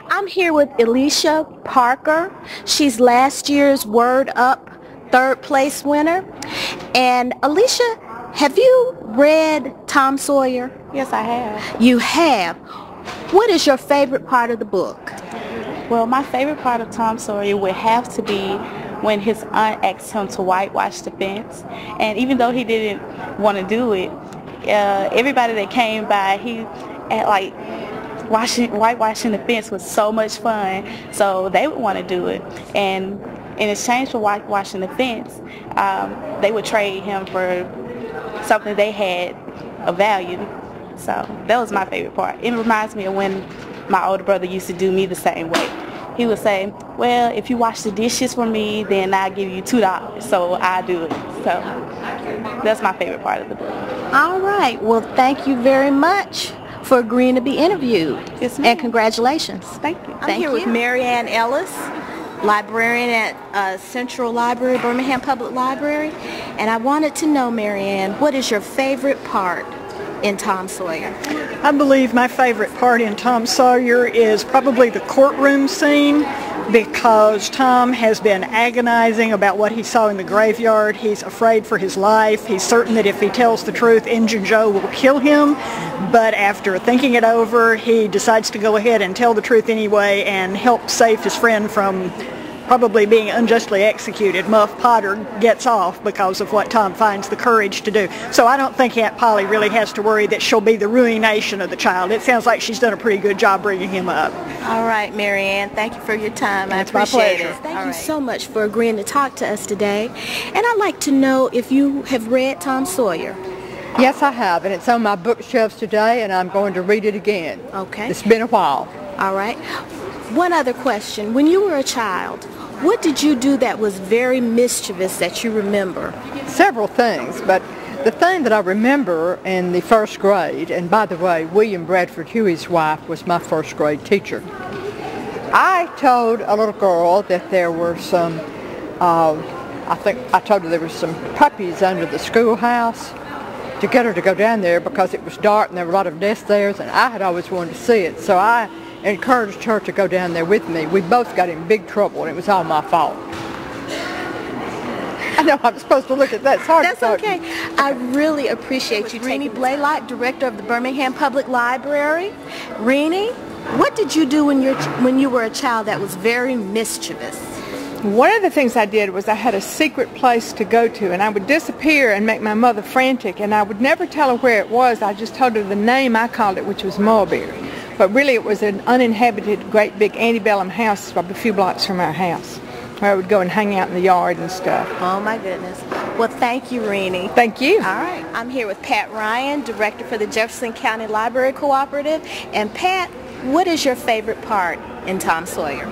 I'm here with Alicia Parker. She's last year's Word Up third place winner. And Alicia, have you read Tom Sawyer? Yes, I have. You have. What is your favorite part of the book? Well, my favorite part of Tom Sawyer would have to be when his aunt asked him to whitewash the fence. And even though he didn't want to do it, everybody that came by, whitewashing the fence was so much fun, so they would want to do it. And in exchange for whitewashing the fence, they would trade him for something they had of value. So that was my favorite part. It reminds me of when my older brother used to do me the same way. He would say, well, if you wash the dishes for me, then I'll give you $2. So I do it. So that's my favorite part of the book. All right. Well, thank you very much for agreeing to be interviewed. Yes, ma'am. And congratulations. Thank you. I'm here with Marianne Ellis, librarian at Central Library, Birmingham Public Library. And I wanted to know, Marianne, what is your favorite part in Tom Sawyer? I believe my favorite part in Tom Sawyer is probably the courtroom scene, because Tom has been agonizing about what he saw in the graveyard. He's afraid for his life. He's certain that if he tells the truth, Injun Joe will kill him. But after thinking it over, he decides to go ahead and tell the truth anyway and help save his friend from probably being unjustly executed. Muff Potter gets off because of what Tom finds the courage to do. So I don't think Aunt Polly really has to worry that she'll be the ruination of the child. It sounds like she's done a pretty good job bringing him up. All right, Marianne, thank you for your time. I appreciate it. Thank you so much for agreeing to talk to us today. And I'd like to know if you have read Tom Sawyer. Yes, I have, and it's on my bookshelves today, and I'm going to read it again. Okay. It's been a while. All right. One other question. When you were a child, what did you do that was very mischievous that you remember? Several things, but the thing that I remember in the first grade, and by the way, William Bradford Huey's wife was my first grade teacher. I told a little girl that there were some, I told her there were some puppies under the schoolhouse, to get her to go down there because it was dark and there were a lot of nests there, and I had always wanted to see it. So I encouraged her to go down there with me. We both got in big trouble, and it was all my fault. I know I'm supposed to look at that. It's hard That's to talk. Okay. I really appreciate you taking Rini Light, director of the Birmingham Public Library. Rini, what did you do when you were a child that was very mischievous? One of the things I did was I had a secret place to go to, and I would disappear and make my mother frantic, and I would never tell her where it was. I just told her the name I called it, which was Mulberry. But really it was an uninhabited, great big antebellum house a few blocks from our house, where I would go and hang out in the yard and stuff. Oh my goodness. Well, thank you, Rini. Thank you. All right. I'm here with Pat Ryan, director for the Jefferson County Library Cooperative. And Pat, what is your favorite part in Tom Sawyer?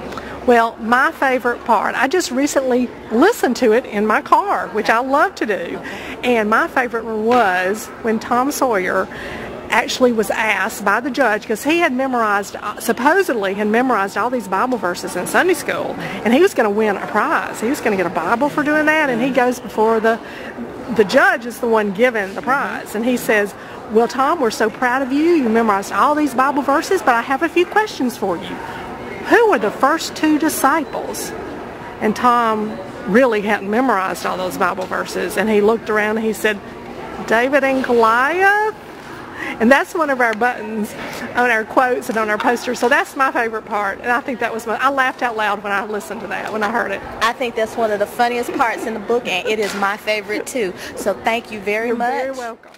Well, my favorite part, I just recently listened to it in my car, which I love to do. And my favorite one was when Tom Sawyer actually was asked by the judge, because he had memorized, supposedly had memorized all these Bible verses in Sunday school, and he was going to win a prize. He was going to get a Bible for doing that, and he goes before the judge is the one given the prize, and he says, well, Tom, we're so proud of you. You memorized all these Bible verses, but I have a few questions for you. Who were the first two disciples? And Tom really hadn't memorized all those Bible verses, and he looked around and he said, David and Goliath? And that's one of our buttons on our quotes and on our posters. So that's my favorite part. And I think that was I laughed out loud when I listened to that, when I heard it. I think that's one of the funniest parts in the book, and it is my favorite too. So thank you very much. You're very welcome.